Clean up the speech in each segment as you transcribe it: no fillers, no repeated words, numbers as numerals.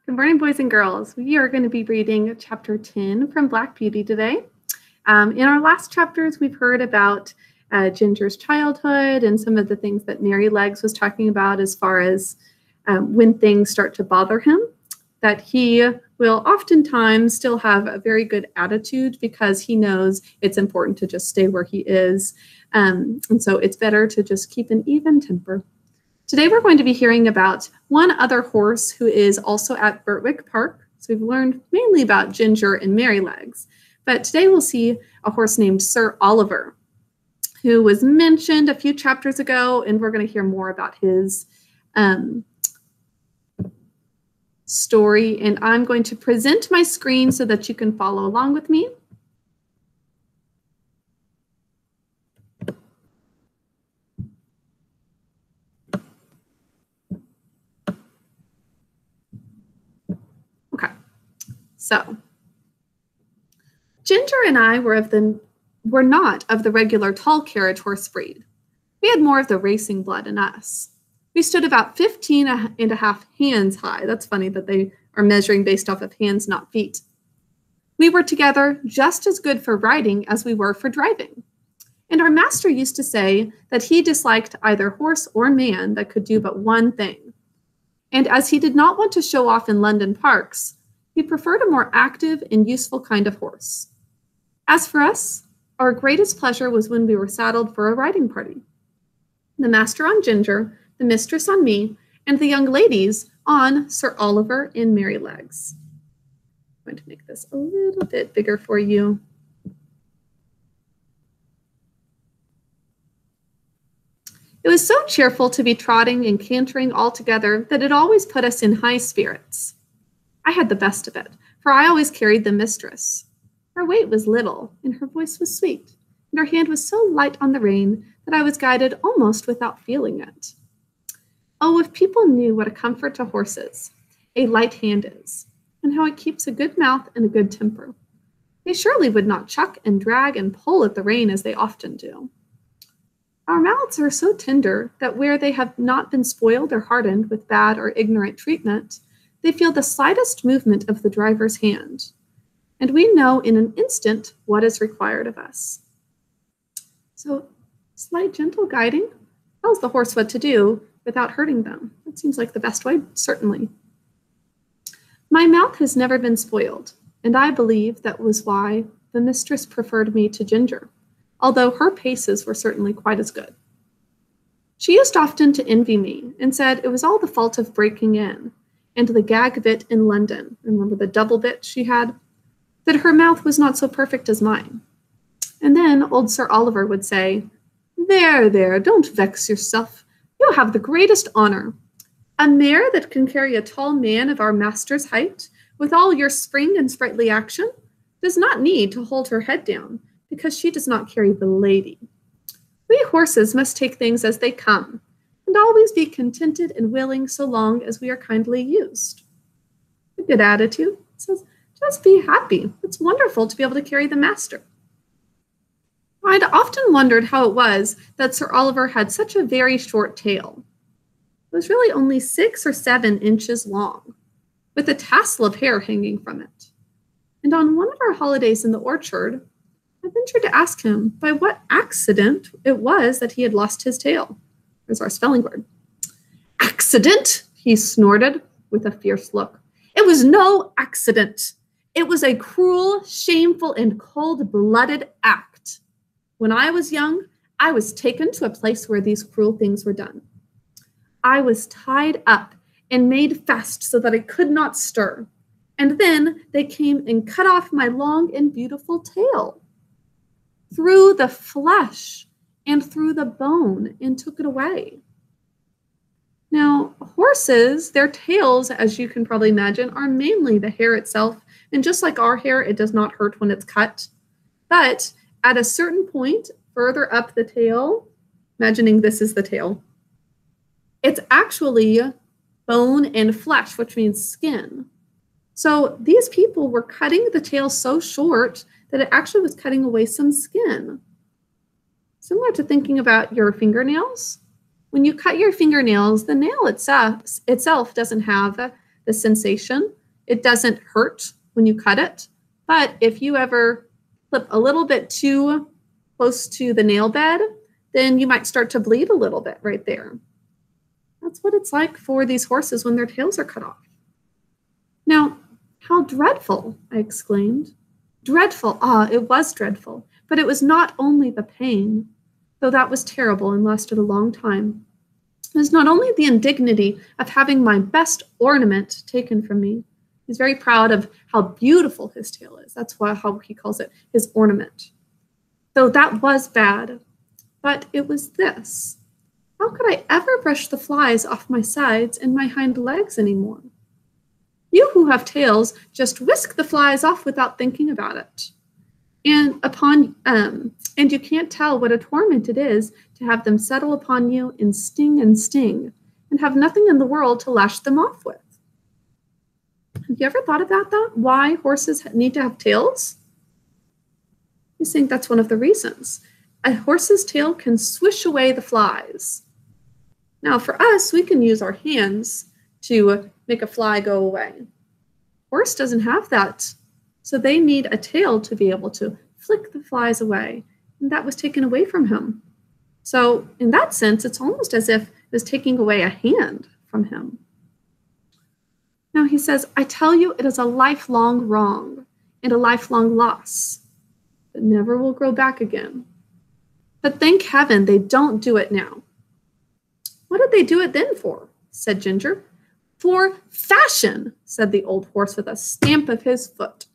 Good morning, boys and girls. We are going to be reading chapter 10 from Black Beauty today. In our last chapters, we've heard about Ginger's childhood and some of the things that Merrylegs was talking about as far as when things start to bother him, that he will oftentimes still have a very good attitude because he knows it's important to just stay where he is. And so it's better to just keep an even temper. Today we're going to be hearing about one other horse who is also at Birtwick Park. So we've learned mainly about Ginger and Merrylegs, but today we'll see a horse named Sir Oliver, who was mentioned a few chapters ago, and we're going to hear more about his story. And I'm going to present my screen so that you can follow along with me. So, Ginger and I were not of the regular tall carriage horse breed. We had more of the racing blood in us. We stood about 15 and a half hands high. That's funny that they are measuring based off of hands, not feet. We were together just as good for riding as we were for driving. And our master used to say that he disliked either horse or man that could do but one thing. And as he did not want to show off in London parks, he preferred a more active and useful kind of horse. As for us, our greatest pleasure was when we were saddled for a riding party. The master on Ginger, the mistress on me, and the young ladies on Sir Oliver and Merrylegs. I'm going to make this a little bit bigger for you. It was so cheerful to be trotting and cantering all together that it always put us in high spirits. I had the best of it, for I always carried the mistress. Her weight was little, and her voice was sweet, and her hand was so light on the rein that I was guided almost without feeling it. Oh, if people knew what a comfort to horses a light hand is, and how it keeps a good mouth and a good temper, they surely would not chuck and drag and pull at the rein as they often do. Our mouths are so tender that where they have not been spoiled or hardened with bad or ignorant treatment, they feel the slightest movement of the driver's hand, and we know in an instant what is required of us. So, slight, gentle guiding tells the horse what to do without hurting them. That seems like the best way, certainly. My mouth has never been spoiled, and I believe that was why the mistress preferred me to Ginger, although her paces were certainly quite as good. She used often to envy me and said it was all the fault of breaking in, and the gag bit in London, remember the double bit she had, that her mouth was not so perfect as mine. And then old Sir Oliver would say, There, don't vex yourself. You have the greatest honor. A mare that can carry a tall man of our master's height, with all your spring and sprightly action, does not need to hold her head down, because she does not carry the lady. We horses must take things as they come, and always be contented and willing so long as we are kindly used. A good attitude. It says, just be happy. It's wonderful to be able to carry the master. I'd often wondered how it was that Sir Oliver had such a very short tail. It was really only 6 or 7 inches long, with a tassel of hair hanging from it. And on one of our holidays in the orchard, I ventured to ask him by what accident it was that he had lost his tail. There's our spelling word. Accident, he snorted with a fierce look. It was no accident. It was a cruel, shameful, and cold-blooded act. When I was young, I was taken to a place where these cruel things were done. I was tied up and made fast so that I could not stir. And then they came and cut off my long and beautiful tail. Through the flesh and through the bone, and took it away. Now, horses, their tails, as you can probably imagine, are mainly the hair itself, and just like our hair, it does not hurt when it's cut. But at a certain point, further up the tail, imagining this is the tail, it's actually bone and flesh, which means skin. So these people were cutting the tail so short that it actually was cutting away some skin. Similar to thinking about your fingernails. When you cut your fingernails, the nail itself doesn't have the sensation. It doesn't hurt when you cut it, but if you ever clip a little bit too close to the nail bed, then you might start to bleed a little bit right there. That's what it's like for these horses when their tails are cut off. Now, how dreadful, I exclaimed. Dreadful, it was dreadful, but it was not only the pain, though that was terrible and lasted a long time. It was not only the indignity of having my best ornament taken from me. He's very proud of how beautiful his tail is. That's how he calls it, his ornament. Though that was bad, but it was this. How could I ever brush the flies off my sides and my hind legs anymore? You who have tails just whisk the flies off without thinking about it. And you can't tell what a torment it is to have them settle upon you and sting and have nothing in the world to lash them off with. Have you ever thought about that? Why horses need to have tails? I think that's one of the reasons. A horse's tail can swish away the flies. Now for us, we can use our hands to make a fly go away. Horse doesn't have that. So they need a tail to be able to flick the flies away. And that was taken away from him. So in that sense, it's almost as if it was taking away a hand from him. Now he says, I tell you, it is a lifelong wrong and a lifelong loss that never will grow back again. But thank heaven they don't do it now. What did they do it then for? Said Ginger. For fashion, said the old horse with a stamp of his foot.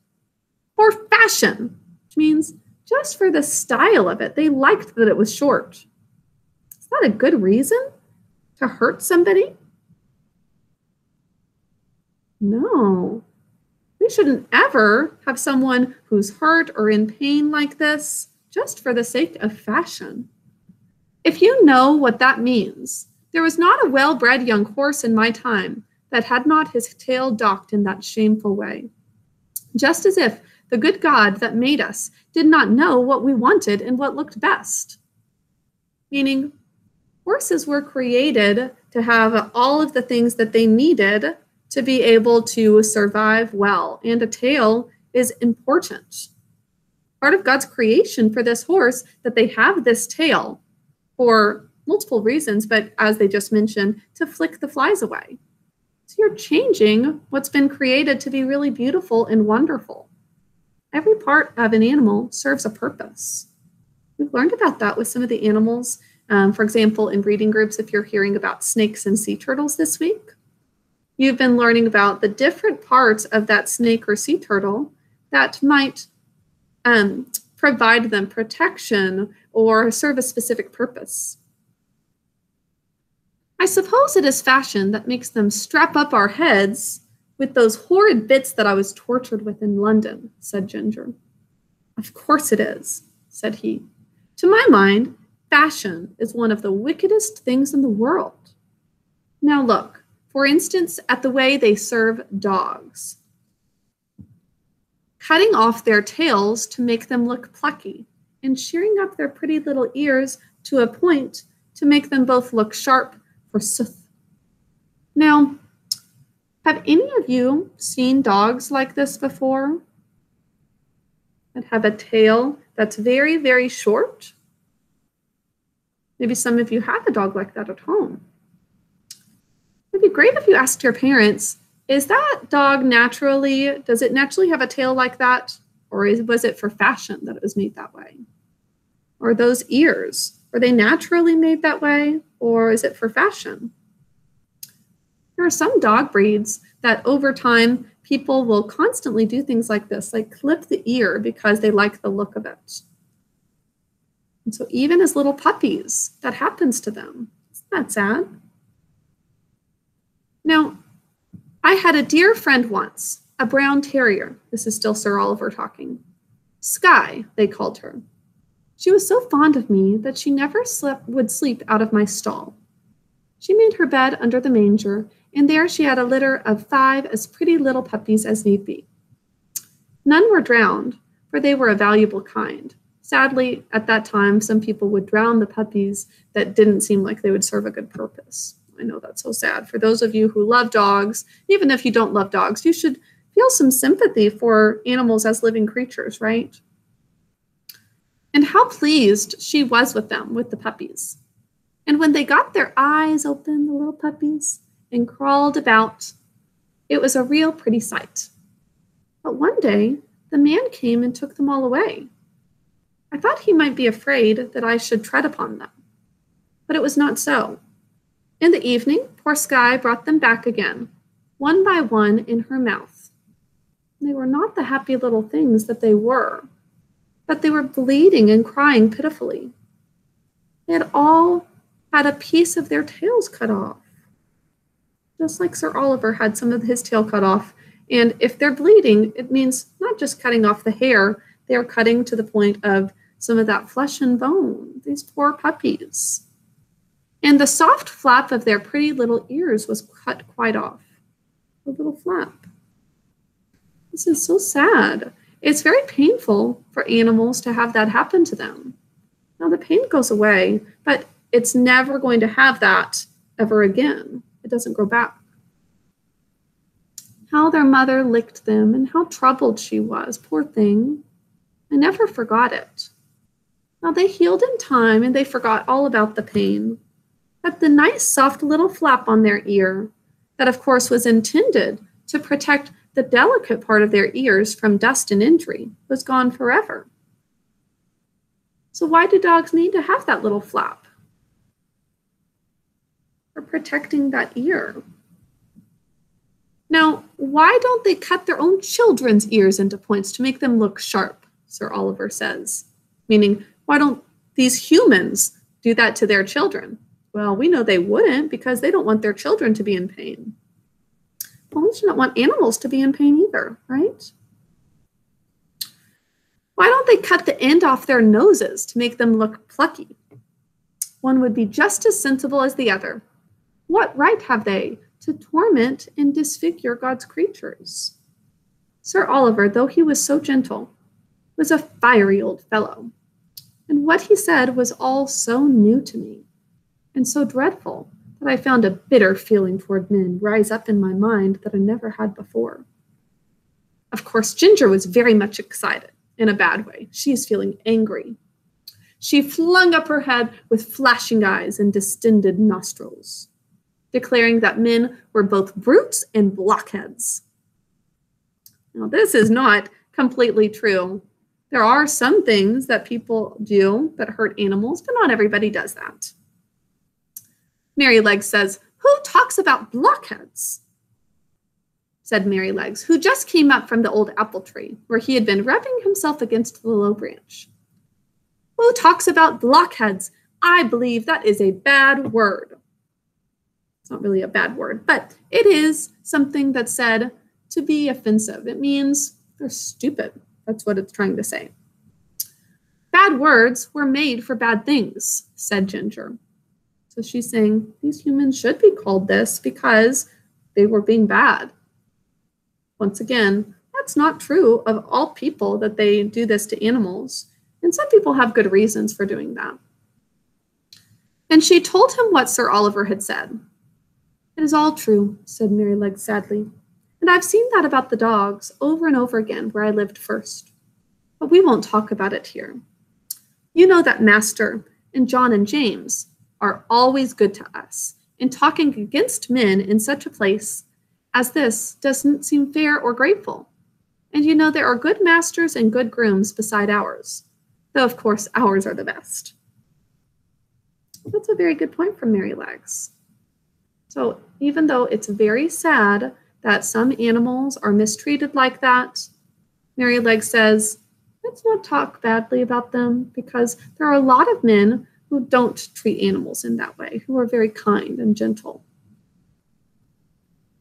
For fashion, which means just for the style of it. They liked that it was short. Is that a good reason to hurt somebody? No. We shouldn't ever have someone who's hurt or in pain like this just for the sake of fashion. If you know what that means, there was not a well-bred young horse in my time that had not his tail docked in that shameful way. Just as if the good God that made us did not know what we wanted and what looked best. Meaning, horses were created to have all of the things that they needed to be able to survive well, and a tail is important. Part of God's creation for this horse, that they have this tail for multiple reasons, but as they just mentioned, to flick the flies away. So you're changing what's been created to be really beautiful and wonderful. Every part of an animal serves a purpose. We've learned about that with some of the animals. For example, in breeding groups, if you're hearing about snakes and sea turtles this week, you've been learning about the different parts of that snake or sea turtle that might provide them protection or serve a specific purpose. I suppose it is fashion that makes them strap up our heads with those horrid bits that I was tortured with in London, said Ginger. Of course it is, said he. To my mind, fashion is one of the wickedest things in the world. Now look, for instance, at the way they serve dogs. Cutting off their tails to make them look plucky, and shearing up their pretty little ears to a point to make them both look sharp for sooth. Now, have any of you seen dogs like this before? That have a tail that's very, very short? Maybe some of you have a dog like that at home. It'd be great if you asked your parents, is that dog does it naturally have a tail like that? Or was it for fashion that it was made that way? Or those ears, were they naturally made that way? Or is it for fashion? There are some dog breeds that over time, people will constantly do things like this, like clip the ear because they like the look of it. And so even as little puppies, that happens to them. Isn't that sad? Now, I had a dear friend once, a brown terrier. This is still Sir Oliver talking. Skye, they called her. She was so fond of me that she never would sleep out of my stall. She made her bed under the manger, and there she had a litter of 5 as pretty little puppies as need be. None were drowned, for they were a valuable kind. Sadly, at that time, some people would drown the puppies that didn't seem like they would serve a good purpose. I know that's so sad. For those of you who love dogs, even if you don't love dogs, you should feel some sympathy for animals as living creatures, right? And how pleased she was with them, with the puppies. And when they got their eyes open, the little puppies, and crawled about, it was a real pretty sight. But one day, the man came and took them all away. I thought he might be afraid that I should tread upon them. But it was not so. In the evening, poor Skye brought them back again, one by one in her mouth. They were not the happy little things that they were, but they were bleeding and crying pitifully. They had all had a piece of their tails cut off, just like Sir Oliver had some of his tail cut off. And if they're bleeding, it means not just cutting off the hair, they are cutting to the point of some of that flesh and bone, these poor puppies. And the soft flap of their pretty little ears was cut quite off, a little flap. This is so sad. It's very painful for animals to have that happen to them. Now the pain goes away, but it's never going to have that ever again. It doesn't grow back. How their mother licked them and how troubled she was, poor thing. I never forgot it. Now they healed in time and they forgot all about the pain. But the nice soft little flap on their ear, that of course was intended to protect the delicate part of their ears from dust and injury, was gone forever. So why do dogs need to have that little flap? For protecting that ear. Now, why don't they cut their own children's ears into points to make them look sharp, Sir Oliver says. Meaning, why don't these humans do that to their children? Well, we know they wouldn't because they don't want their children to be in pain. Well, we should not want animals to be in pain either, right? Why don't they cut the end off their noses to make them look plucky? One would be just as sensible as the other. What right have they to torment and disfigure God's creatures? Sir Oliver, though he was so gentle, was a fiery old fellow. And what he said was all so new to me and so dreadful that I found a bitter feeling toward men rise up in my mind that I never had before. Of course, Ginger was very much excited, in a bad way. She is feeling angry. She flung up her head with flashing eyes and distended nostrils, declaring that men were both brutes and blockheads. Now, this is not completely true. There are some things that people do that hurt animals, but not everybody does that. Merrylegs says, "Who talks about blockheads?" said Merrylegs, who just came up from the old apple tree, where he had been rubbing himself against the low branch. "Who talks about blockheads? I believe that is a bad word." It's not really a bad word, but it is something that's said to be offensive. It means they're stupid. That's what it's trying to say. "Bad words were made for bad things," said Ginger. So she's saying these humans should be called this because they were being bad. Once again, that's not true of all people that they do this to animals. And some people have good reasons for doing that. And she told him what Sir Oliver had said. "It is all true," said Merrylegs sadly. "And I've seen that about the dogs over and over again where I lived first. But we won't talk about it here. You know that Master and John and James are always good to us, and talking against men in such a place as this doesn't seem fair or grateful. And you know there are good masters and good grooms beside ours, though of course ours are the best." That's a very good point from Merrylegs. So even though it's very sad that some animals are mistreated like that, Merrylegs says, let's not talk badly about them because there are a lot of men who don't treat animals in that way, who are very kind and gentle.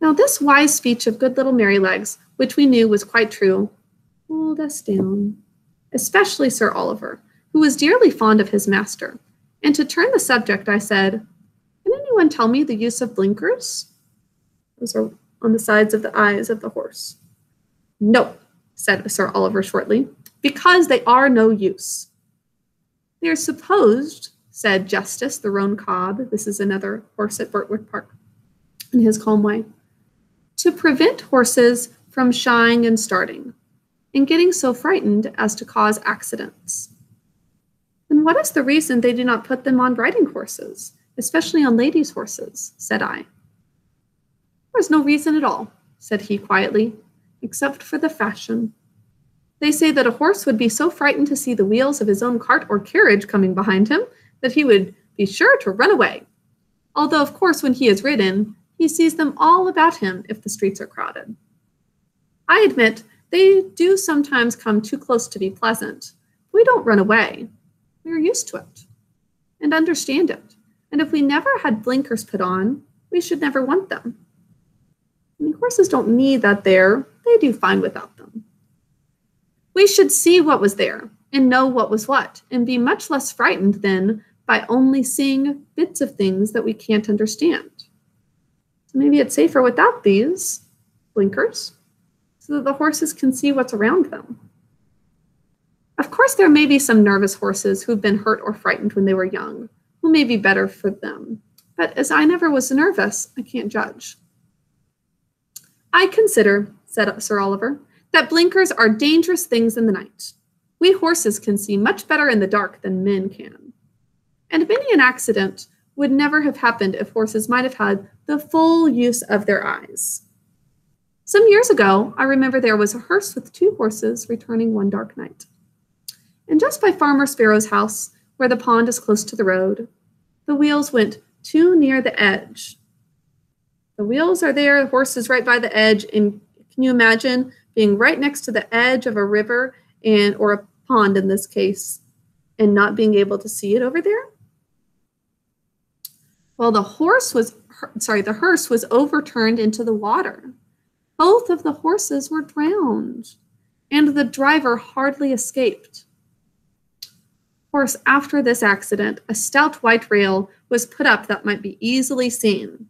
Now this wise speech of good little Merrylegs, which we knew was quite true, pulled us down, especially Sir Oliver, who was dearly fond of his master. And to turn the subject, I said, "Can anyone tell me the use of blinkers?" Those are on the sides of the eyes of the horse. "No," said Sir Oliver shortly, "because they are no use. They are supposed," said Justice, the roan cob. This is another horse at Birtwick Park, in his calm way. To prevent horses from shying and starting, and getting so frightened as to cause accidents. Then what is the reason they do not put them on riding horses, especially on ladies' horses? Said I. There is no reason at all, said he quietly, except for the fashion. They say that a horse would be so frightened to see the wheels of his own cart or carriage coming behind him that he would be sure to run away. Although, of course, when he is ridden, he sees them all about him if the streets are crowded. I admit they do sometimes come too close to be pleasant. We don't run away. We are used to it and understand it. And if we never had blinkers put on, we should never want them. I mean, horses don't need that there. They do fine without them. We should see what was there and know what was what, and be much less frightened than by only seeing bits of things that we can't understand. So maybe it's safer without these blinkers, so that the horses can see what's around them. Of course, there may be some nervous horses who've been hurt or frightened when they were young, who may be better for them. But as I never was nervous, I can't judge. I consider, said Sir Oliver, that blinkers are dangerous things in the night. We horses can see much better in the dark than men can. And many an accident would never have happened if horses might have had the full use of their eyes. Some years ago, I remember there was a hearse with 2 horses returning one dark night. And just by Farmer Sparrow's house, where the pond is close to the road, the wheels went too near the edge. The wheels are there, the horse is right by the edge, and can you imagine being right next to the edge of a river or a pond in this case, and not being able to see it over there? Well, the hearse was overturned into the water. Both of the horses were drowned, and the driver hardly escaped. Of course, after this accident, a stout white rail was put up that might be easily seen.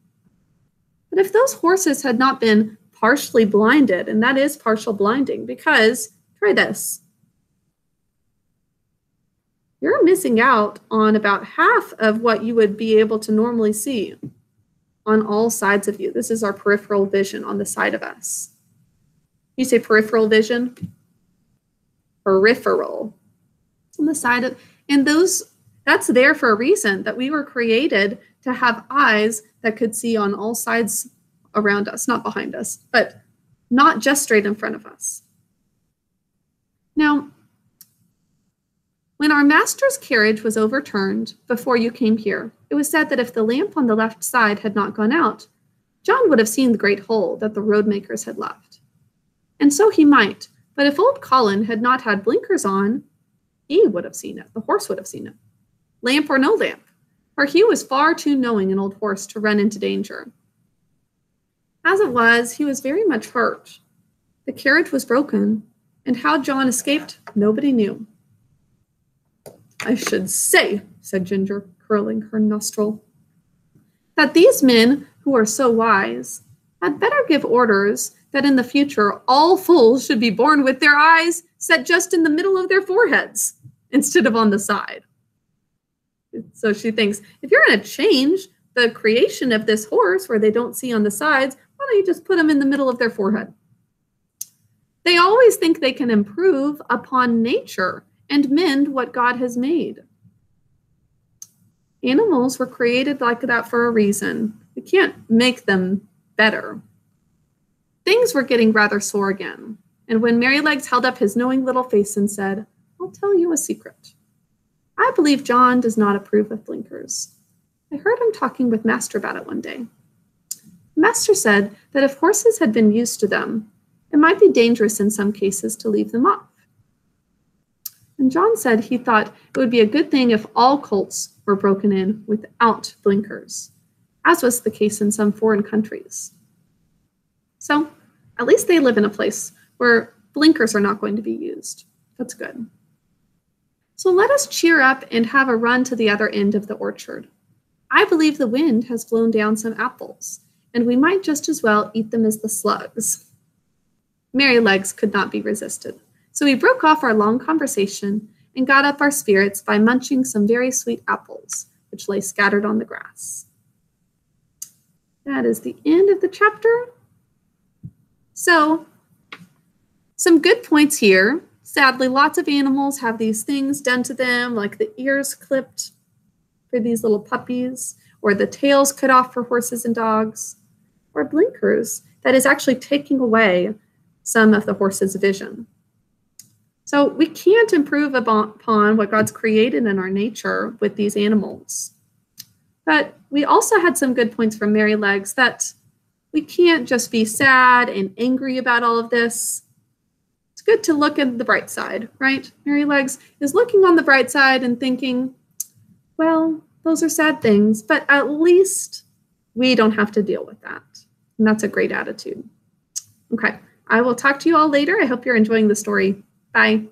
But if those horses had not been partially blinded, and that is partial blinding, because, try this, you're missing out on about half of what you would be able to normally see on all sides of you. This is our peripheral vision on the side of us. You say peripheral vision? Peripheral. It's on the side of, and that's there for a reason, that we were created to have eyes that could see on all sides around us, not behind us, but not just straight in front of us. Now, when our master's carriage was overturned before you came here, it was said that if the lamp on the left side had not gone out, John would have seen the great hole that the roadmakers had left. And so he might, but if old Colin had not had blinkers on, he would have seen it, the horse would have seen it, lamp or no lamp, for he was far too knowing an old horse to run into danger. As it was, he was very much hurt. The carriage was broken, and how John escaped, nobody knew. I should say, said Ginger, curling her nostril, that these men who are so wise had better give orders that in the future all fools should be born with their eyes set just in the middle of their foreheads instead of on the side. So she thinks, if you're going to change the creation of this horse where they don't see on the sides, why don't you just put them in the middle of their forehead? They always think they can improve upon nature and mend what God has made. Animals were created like that for a reason. We can't make them better. Things were getting rather sore again, and when Merrylegs held up his knowing little face and said, I'll tell you a secret. I believe John does not approve of blinkers. I heard him talking with Master about it one day. Master said that if horses had been used to them, it might be dangerous in some cases to leave them off. And John said he thought it would be a good thing if all colts were broken in without blinkers, as was the case in some foreign countries. So at least they live in a place where blinkers are not going to be used. That's good. So let us cheer up and have a run to the other end of the orchard. I believe the wind has blown down some apples, and we might just as well eat them as the slugs. Merrylegs could not be resisted, so we broke off our long conversation and got up our spirits by munching some very sweet apples, which lay scattered on the grass. That is the end of the chapter. So, some good points here. Sadly, lots of animals have these things done to them, like the ears clipped for these little puppies, or the tails cut off for horses and dogs, or blinkers that is actually taking away some of the horse's vision. So we can't improve upon what God's created in our nature with these animals. But we also had some good points from Mary Legs that we can't just be sad and angry about all of this. It's good to look at the bright side, right? Mary Legs is looking on the bright side and thinking, well, those are sad things, but at least we don't have to deal with that. And that's a great attitude. Okay, I will talk to you all later. I hope you're enjoying the story. Bye.